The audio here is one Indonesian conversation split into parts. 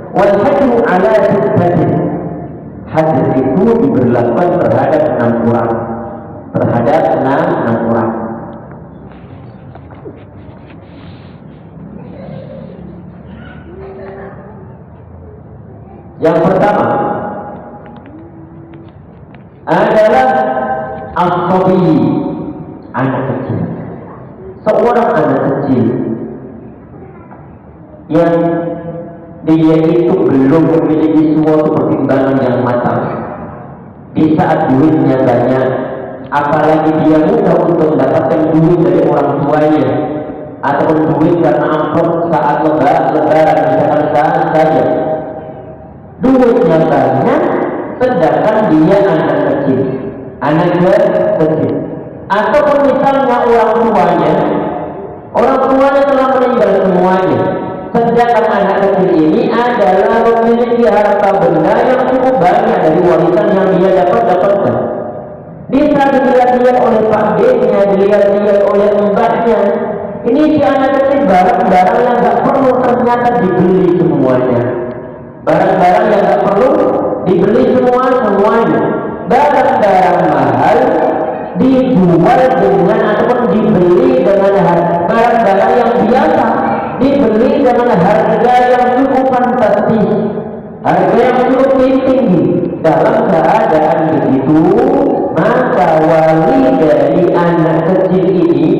Wal hajru ala sittatin, hadd itu diberlakukan terhadap 6 orang. Terhadap 6 orang. Yang pertama adalah as-sabi, anak kecil. Seorang anak kecil yang dia itu belum memiliki suatu pertimbangan yang matang. Di saat duitnya banyak, apalagi dia mudah untuk mendapatkan duit dari orang tuanya, ataupun duit karena amplop saat lebaran misalkan saja. Duitnya banyak, sedangkan dia anak kecil, ataupun misalnya orang tuanya telah meninggal semuanya, sedangkan anak kecil ini adalah memiliki harta benda yang cukup banyak dari warisan yang dia dapatkan. Bisa dilihat-lihat oleh pak D-nya, dilihat-lihat oleh mbaknya. Ini si anak kecil barang-barang yang gak perlu ternyata dibeli semuanya. Barang-barang yang tak perlu dibeli semuanya. Barang-barang mahal dijual dengan ataupun dibeli dengan barang-barang yang biasa dibeli dengan harga yang cukup fantastis, harga yang cukup tinggi. Dalam keadaan begitu, maka wali dari anak kecil ini,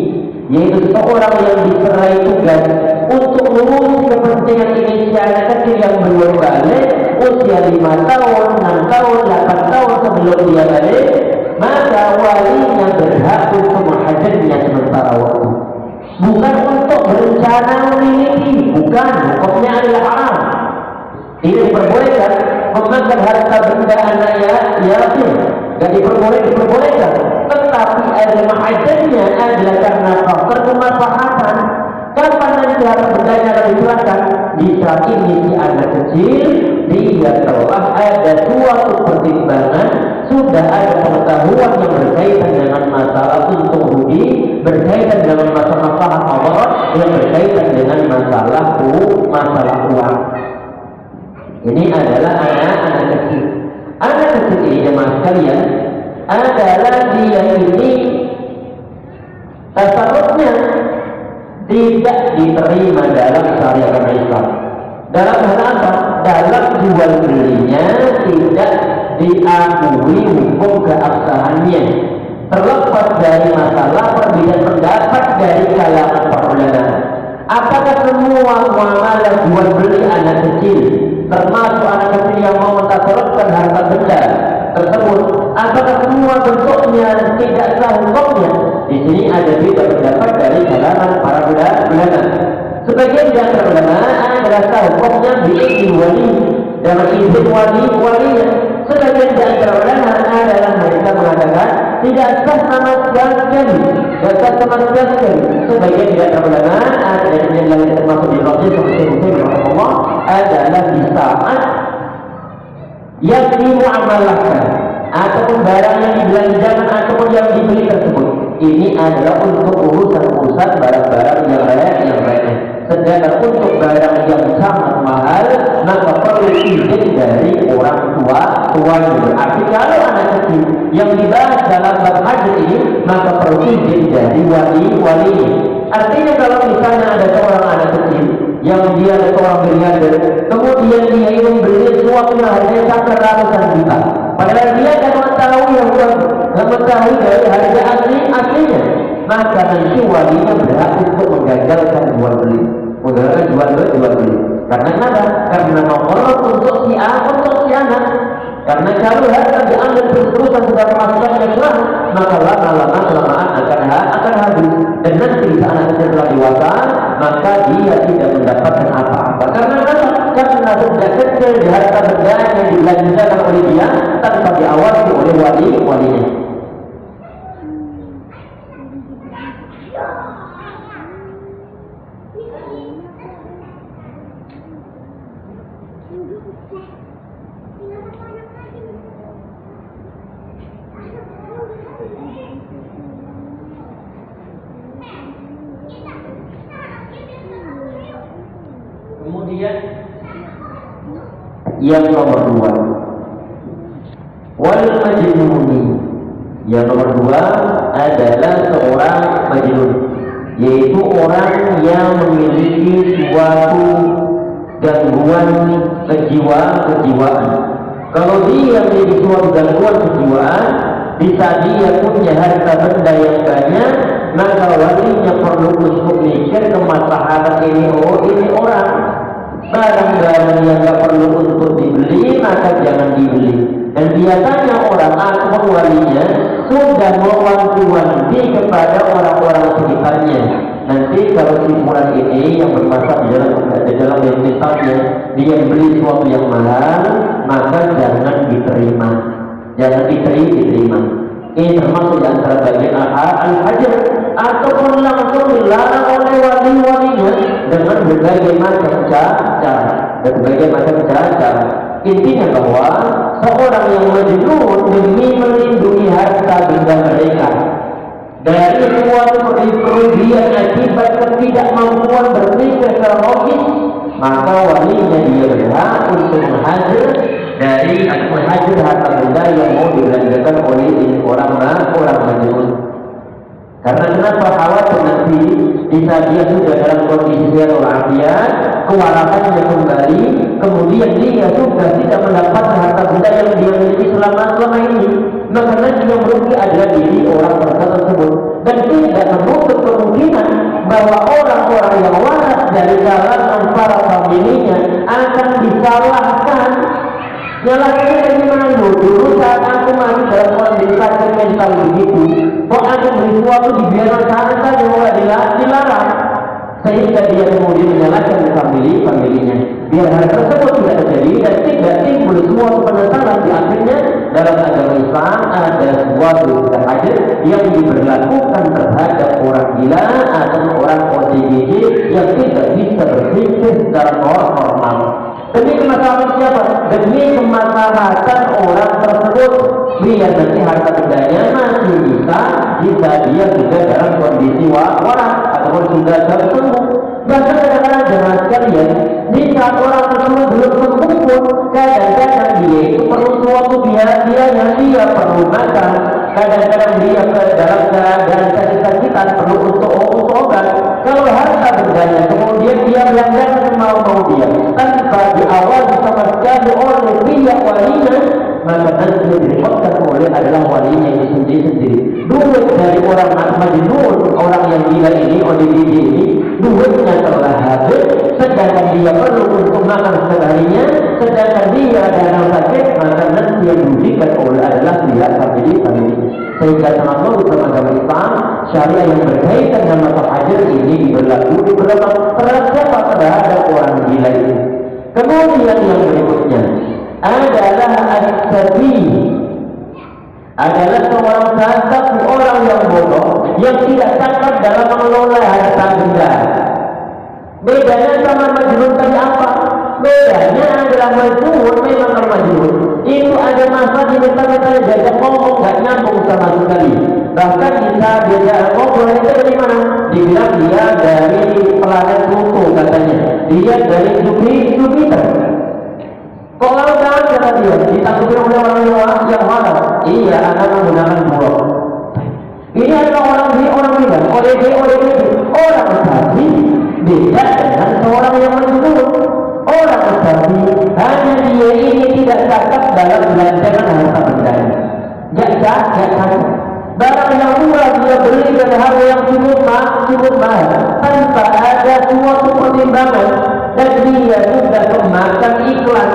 yaitu seorang yang diserai tugas untuk mengurus kepentingan ini si anak kecil yang belum balik, usia 5 tahun, 6 tahun, 8 tahun sebelum dia balik, maka walinya berhak untuk menghajatnya sementara waktu. Bukan untuk berencana memiliki, bukan, hukumnya adalah haram. Tidak diperbolehkan memakan harta benda anak yatim, tidak diperbolehkan. Tetapi ada mahajatnya adalah karena faktor kemanfaatan. Kapan nanti harta bendanya akan diserahkan? Di saat ini si anak kecil dia telah ada suatu pertimbangan, sudah ada pengetahuan yang berkaitan dengan masalah untung rugi, berkaitan dengan masalah paham Allah, yang berkaitan dengan masalah uang. Ini adalah anak kecil. Anak kecil ini jemaah sekalian adalah dia ini tasarrufnya tidak diterima dalam syariat Islam. Dalam hal apa? Dalam jual belinya tidak diakui hukum keabsahannya. Terlepas dari masalah perbedaan pendapat dari kalangan para ulama. Apakah semua muamalah jual beli anak kecil, termasuk anak kecil yang mau mentasarrufkan harta benda tersebut, apakah semua bentuknya tidak sah hukumnya? Di sini ada beda pendapat dari kalangan para ulama. Sebagian dari ulama adalah sah hukumnya biizni wali, dalam izin walinya. Sebagian dari ulama adalah mereka mengatakan tidak sah sama sekali. Sebagian dari ulama ada yang termasuk di Rasul Rasulullah adalah di saat yang dimuamalahkan ataupun barang yang dibelanjakan ataupun yang dibeli tersebut, ini adalah untuk urusan barang-barang yang lain. Sedangkan untuk barang yang sangat mahal, maka perlu izin dari orang tuanya. Berarti kalau anak kecil yang dibahas dalam bab haji ini, maka perlu izin dari wali. Artinya kalau misalnya ada seorang anak kecil yang dia ada seorang miliarder, kemudian dia ingin membeli sesuatu yang harganya sampai ratusan juta, padahal dia tidak mengetahui dari harga aslinya, maka nanti walinya berhak untuk menggagalkan jual beli. Karena kenapa? Karena memperoleh untuk si anak. Karena kalau harta diambil terus-terusan sudah kemasukan Islam, maka lama-lama kelamaan akan habis. Dan nanti anak kecil telah dewasa, maka dia tidak mendapatkan apa-apa. Karena apa? Karena sejak kecil di harta benda yang dibelanjakan oleh dia tanpa diawasi oleh walinya. Kemudian Yang nomor dua, wal majnuni. Yang nomor dua adalah seorang majnun, yaitu orang yang memiliki suatu gangguan kejiwaan. Kalau dia memiliki suatu gangguan kejiwaan, bisa dia punya harta benda yang banyak, maka walinya perlu untuk mikir kemaslahatan ini. Oh, ini orang barang-barang yang tak perlu untuk dibeli, maka jangan dibeli. Dan biasanya orang atau walinya sudah mewanti-wanti kepada orang-orang sekitarnya. Nanti kalau simpulan ini yang bermasalah di dalam misalnya dia beli sesuatu yang mahal, maka jangan diterima. Jangan diterima. Ini termasuk di antara bagian al-hajar, ataupun langsung dilarang oleh wali-walinya dengan berbagai macam cara. Intinya bahwa seorang yang majnun demi melindungi harta benda mereka dari suatu kerugian akibat ketidakmampuan berpikir secara logis, maka walinya dia berhak untuk menghajar harta benda yang mau dibelanjakan oleh ini orang majnun. Karena kenapa? Khawatir nanti bisa dia sudah dalam kondisi sehat walafiat, kewalafannya kembali, kemudian dia sudah tidak mendapatkan harta benda yang dia miliki selama ini, maka nanti yang merugi adalah diri orang tersebut. Dan tidak tertutup kemungkinan bahwa orang-orang yang waras dari kalangan para familinya akan disalahkan. Nyalakannya dari mana dulu saat aku masih dalam kondisi sakit mental begitu, kok aku beri sesuatu dibiarkan saja dilarang, sehingga dia kemudian menyalahkan familinya. Biar hal tersebut tidak terjadi dan tidak timbul suatu penyesalan, di akhirnya dalam agama Islam ada suatu hajar yang diberlakukan terhadap orang gila atau orang ODGJ yang tidak bisa berpikir secara normal. Demi kemaslahatan siapa? Demi kemaslahatan orang tersebut, biar nanti harta bendanya masih bisa jika dia sudah dalam kondisi waras ataupun sudah sembuh. Bahkan kadang-kadang jangan sekalian, di saat orang tersebut belum sembuh pun, kadang-kadang dia itu perlu suatu biaya yang dia perlu makan. Kadang-kadang dia dalam keadaan sakit-sakitan perlu untuk obat. Kalau harta bendanya kemudian dia belanjakan semau-mau dia tanpa diawali sama sekali oleh pihak walinya, maka nanti yang direpotkan oleh adalah walinya itu sendiri. Duit dari orang majnun, orang yang gila ini, ODGJ ini, duitnya telah habis, sedangkan dia perlu untuk makan seharinya, sedangkan dia dalam sakit, maka nanti yang dirugikan oleh adalah pihak famili. Sehingga sangat logis dalam agama Islam, syariah yang berkaitan dengan hajar ini diberlakukan terhadap siapa? Terhadap orang gila ini. Kemudian yang berikutnya adalah as-safi, adalah seorang cacat, orang yang bodoh yang tidak cacat dalam mengelola harta benda. Bedanya sama majnun tadi apa? Bedanya adalah majnun, memang majnun itu ada masa diminta-minta diajak ngomong nggak nyambung sama sekali. Bahkan bisa diajak ngobrol itu dari mana? Dibilang dia dari planet Pluto katanya, dia dari Jupiter. Kok lalu jangan kata dia ditakuti oleh orang yang waras? Iya, akan menggunakan buruk. Ini adalah orang bilang oleh orang tadi beda dengan seorang yang majnun. Orang tadi hanya dia ini tidak cakap dalam belanjakan harta bendanya. Cakap. Barang yang murah dia beli dan harga yang cukup mahal tanpa ada suatu pertimbangan, dan dia sudah kemakan iklan.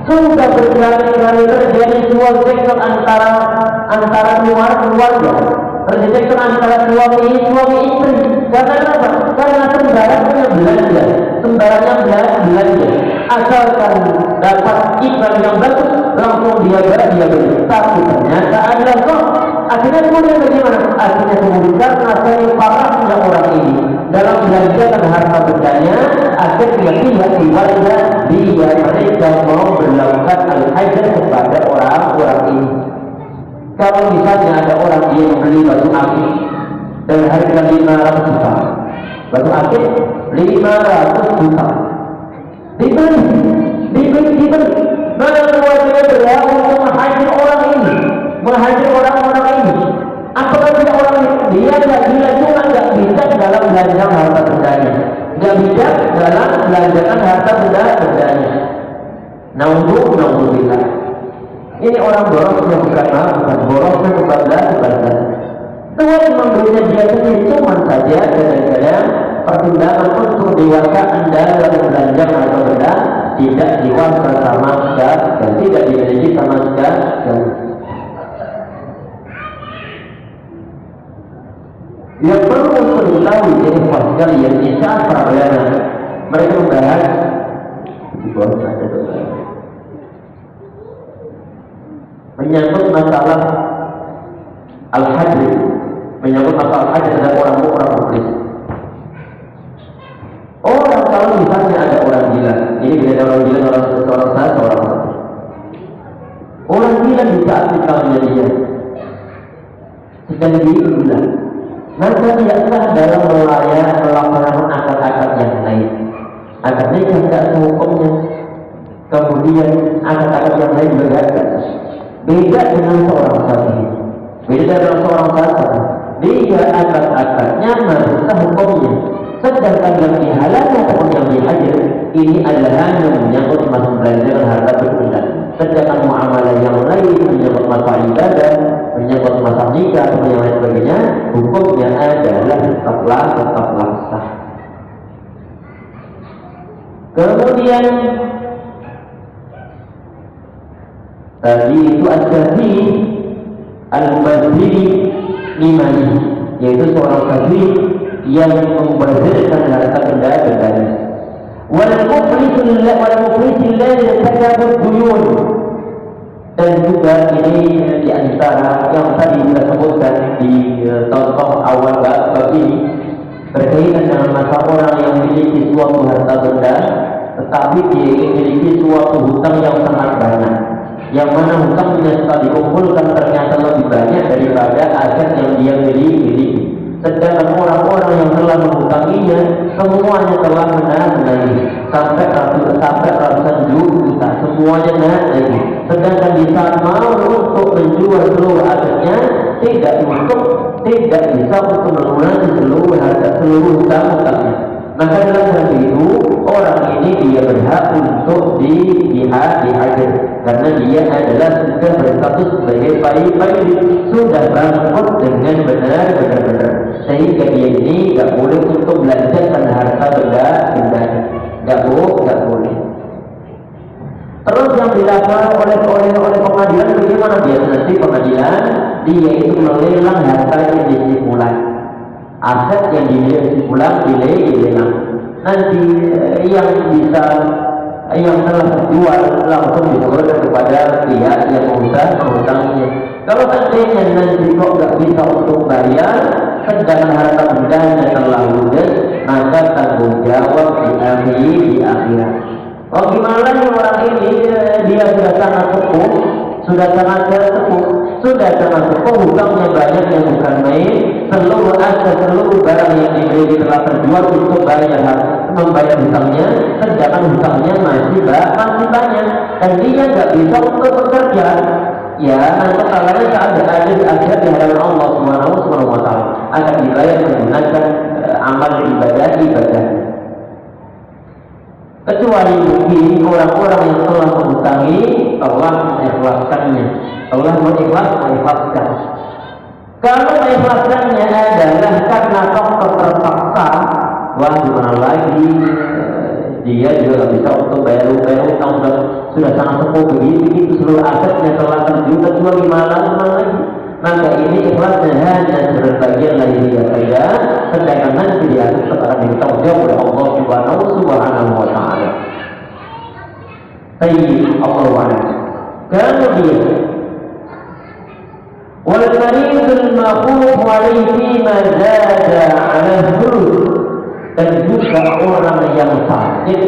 Sudah berkali-kali terjadi suatu sektor antara keluarga, terjadi antara suami istri. Karena apa? Karena sembarangnya belanja. Asalkan dapat iklan yang bagus, langsung dia beli. Tapi ternyata adalah kok. Akhirnya kemudian bagaimana? Akhirnya kemudian karena saya parahnya orang ini dalam belanjakan harta bendanya, akhirnya tiba-tiba mereka mau berlakukan al-hajar kepada orang ini. Kalau misalnya ada orang dia membeli batu akik dengan harga 500 juta, batu akik 500 juta, dibeli membelanjakan harta benda-bendanya. Naudzubillah. Ini orang borosnya bukan borosnya bukan benda. Tuhan memberinya dia sendiri cuma saja kadang-kadang pertimbangan untuk dewasa Anda dalam belanja harta benda tidak dewasa sama sekali dan tidak dimiliki sama sekali. Yang perlu untuk diketahui jadi sekalian ini saat perabaian mereka membahas di bawah ada menyangkut masalah al-hadri, menyangkut masalah hadri dan orang mukris. Orang kalau misalnya ada orang gila, ini bila ada orang gila, orang gila di saat misalnya dia sedang gila, maka dia sah dalam melaksanakan akad-akad yang lain. Akad nikah tidak sehukumnya, kemudian akad-akad yang lain beragam. Beda dengan seorang saksi. Beda dengan seorang saksi. Dia akad-akadnya masih sah hukumnya. Sedangkan yang dihalalkan ataupun yang dihajar ini adalah hanya menyangkut masalah belanjakan harta benda. Sedangkan muamalah yang lain menyangkut masalah ibadah, menyangkut masalah nikah dan yang lain sebagainya, hukumnya adalah tetaplah sah. Kemudian tadi itu asy-syafi al-mubadzir limani, yaitu seorang syafi yang membazirkan harta benda-bendanya. Wal muflisul ladzi takabud duyun, dan juga ini di antara yang tadi kita sebutkan di contoh awal bab ini berkaitan dengan masa orang yang memiliki suatu harta benda tetapi dia memiliki suatu hutang yang sangat banyak, yang mana hutangnya setelah dikumpulkan ternyata lebih banyak daripada aset yang dia miliki. Sedangkan orang-orang yang telah menghutanginya semuanya telah menaiki sampai ratusan juta, semuanya naik. Sedangkan di saat mau untuk menjual seluruh asetnya tidak bisa untuk melunasi seluruh hutang-hutangnya. Maka dalam hal itu orang ini dia berhak untuk dihajar karena dia adalah sudah berstatus sebagai bayi, sudah bangkrut dengan benar, sehingga dia ini tidak boleh untuk belanjakan harta benda, tidak boleh. Terus yang dilakukan oleh pengadilan, bagaimana biasa nanti pengadilan dia itu melelang harta yang disipulan, aset yang disipulan dilelang. Nanti yang telah terjual langsung diserahkan kepada pihak yang menghutanginya. Kalau seandainya nanti kok nggak bisa untuk bayar, sedangkan harta bendanya telah ludes, maka tanggung jawab di akhirat. Oh gimana nih orang ini, dia sudah sangat sepuh, hutangnya banyak yang bukan main, seluruh aset, seluruh barang yang dibeli telah terjual untuk membayar hutangnya, sedangkan hutangnya masih banyak dan dia nggak bisa untuk bekerja. Ya, nanti kalanya saat ada di akhirat di hadapan Allah Subhanahu wa taala akan dibayar menggunakan amal ibadah. Kecuali mungkin orang-orang yang telah menghutangi telah mengikhlaskannya, telah mengikhlaskan. Kalau mengikhlaskannya adalah karena faktor terpaksa, wah gimana lagi, dia juga bisa untuk bayar hutang, sudah sangat sepuh begitu seluruh asetnya telah terjual, gimana lagi. Maka ini ikhlasnya hanya sebagian lagi dia saja, sedangkan nanti dia akan ditanggung jawab oleh Allah Subhanahu wa taala. Baik, Allah wa'ala. Kemudian wal maridul maquf alaihi fima zada 'ala al-hurud, dan juga orang yang sakit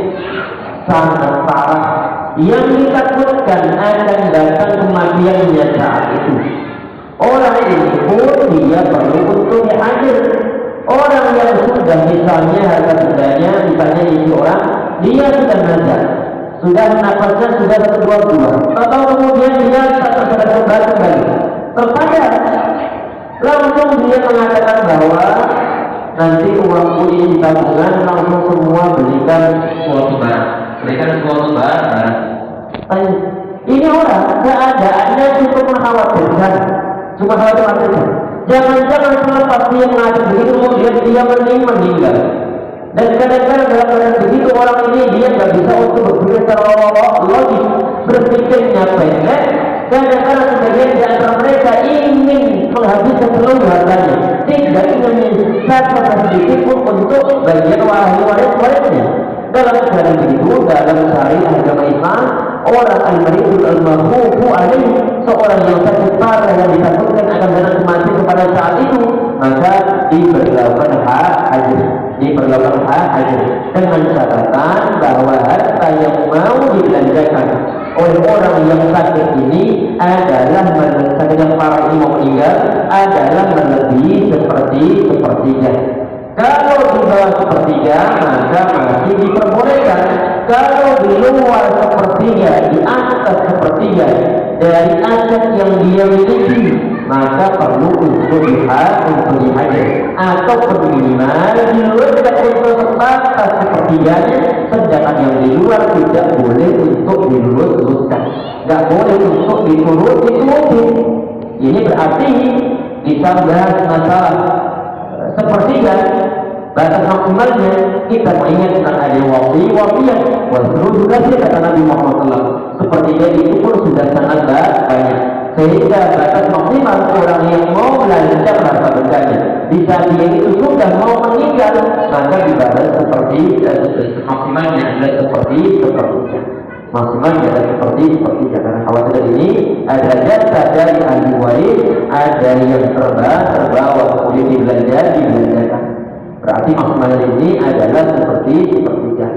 sangat parah yang ditakutkan akan datang kematiannya saat itu. Orang ini pun dia perlu untuk dihajar. Orang yang sudah misalnya harta bendanya, misalnya ini orang, dia sudah nazar, sudah nafasnya sudah 1-2 bulan, atau kemudian dia sudah kembali terpada langsung dia mengatakan bahwa nanti uangku ini tabungan langsung semua belikan suatu barang, ini orang keadaannya cukup mengkhawatirkan, cuma khawatirkan. Jangan-jangan selepas dia mengatakan begitu kemudian dia meninggal. Dan kadang-kadang dalam keadaan begitu orang ini dia nggak bisa untuk berpikir secara logis, berpikirnya pendek. Kadang-kadang sebagian di antara mereka ingin menghabiskan seluruh hartanya, tidak ingin menyisihkan sedikit pun untuk bagian waris-warisnya. Dalam keadaan begitu, dalam syariat agama Islam, orang al-maridul al-maghfufu alaihi, seorang yang sakit parah yang ditakutkan akan datang kematian kepada saat itu, maka diberlakukan hak hajar dengan catatan bahwa harta yang mau dibelanjakan oleh orang yang sakit ini adalah sakit yang parah ini mau meninggal adalah melebihi sepertiga. Kalau di bawah sepertiga maka masih diperbolehkan. Kalau di luar sepertiga, di atas sepertiga dari aset yang dia miliki, maka perlu untuk dihajar atau minimal diluruskan untuk sebatas sepertiganya, sedangkan yang di luar tidak boleh untuk diluruskan, nggak boleh untuk dituruti. Ini berarti kita bahas masalah sepertiga batas maksimalnya. Kita mengingat tentang ada wafiyah wasru juga sih kata Nabi Muhammad SAW, sepertiga itu pun sudah sangat banyak, sehingga batas maksimal orang yang mau melanjutkan harta bendanya di saat dia itu sudah mau meninggal, maka dibatas seperti maksimalnya adalah maksimalnya adalah seperti karena khawatir ini ada jasa dari ahli waris, ada yang terbawa kemudian dibelanjakan. Berarti maksimalnya ini adalah sepertiga.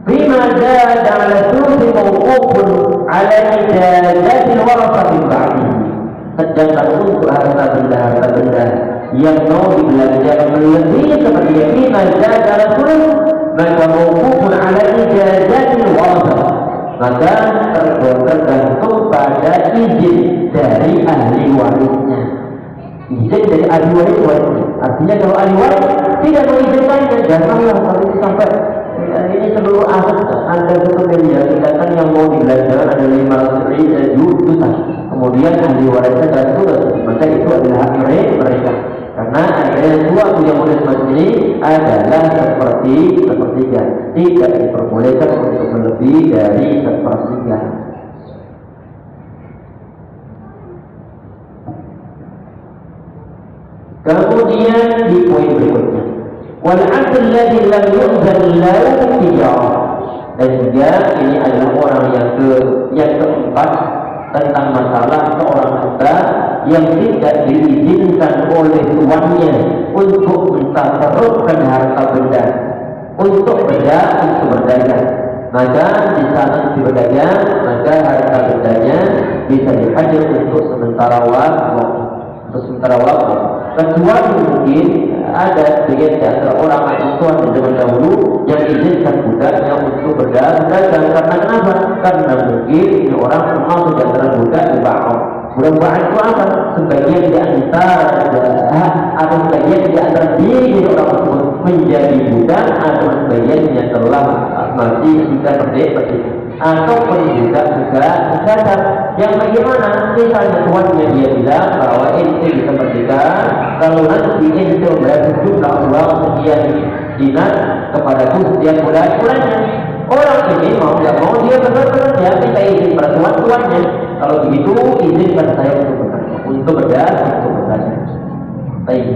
Bima zada ala thuluthi mawqufun ala ijazatil warasah min ba'dihi. Sedangkan untuk harta benda yang mau dibelanjakan melebihi sepertiga, bima zada ala thuluth maka mawqufun ala ijazatil warasah, maka tergantung pada izin dari ahli warisnya. Izin dari ahli waris. Artinya kalau ahli waris tidak mengizinkannya, janganlah sampai ini seluruh aset Anda 1 miliar, sedangkan yang mau dibelanjakan ada 500 juta. Kemudian ahli warisnya dan sudah, maka itu adalah hak mereka. Karena ada suatu yang boleh seperti ini adalah sepertiga, tidak diperbolehkan untuk melebihi dari sepertiga. Kemudian di poin berikutnya, wal 'abd alladhi lam yu'zan lahu tijarah, dan juga ini adalah orang yang keempat tentang masalah seorang hamba yang tidak diizinkan oleh tuannya untuk mentasarrufkan harta benda untuk berdagang. Maka di sana berdagang, maka harta bendanya bisa dihajar untuk sementara waktu. Kecuali mungkin ada sebagian di antara orang atau tuan di zaman dahulu yang izinkan budaknya untuk berdagang. Karena kenapa? Karena mungkin ini orang termasuk di antara budak muba'ah. Budak itu apa? Sebagian di antara atau sebagian di antara diri orang tersebut menjadi budak, atau sebagian yang telah masih sudah merdeka, atau juga cacat. Yang bagaimana misalnya tuannya dia bilang bahwa ente bisa merdeka kalau nanti ente membayar sejumlah uang sekian dinar kepadaku setiap bulannya. Orang ini mau nggak mau dia benar-benar minta izin pada tuannya. Kalau begitu izinkan saya untuk berdagang. Baik.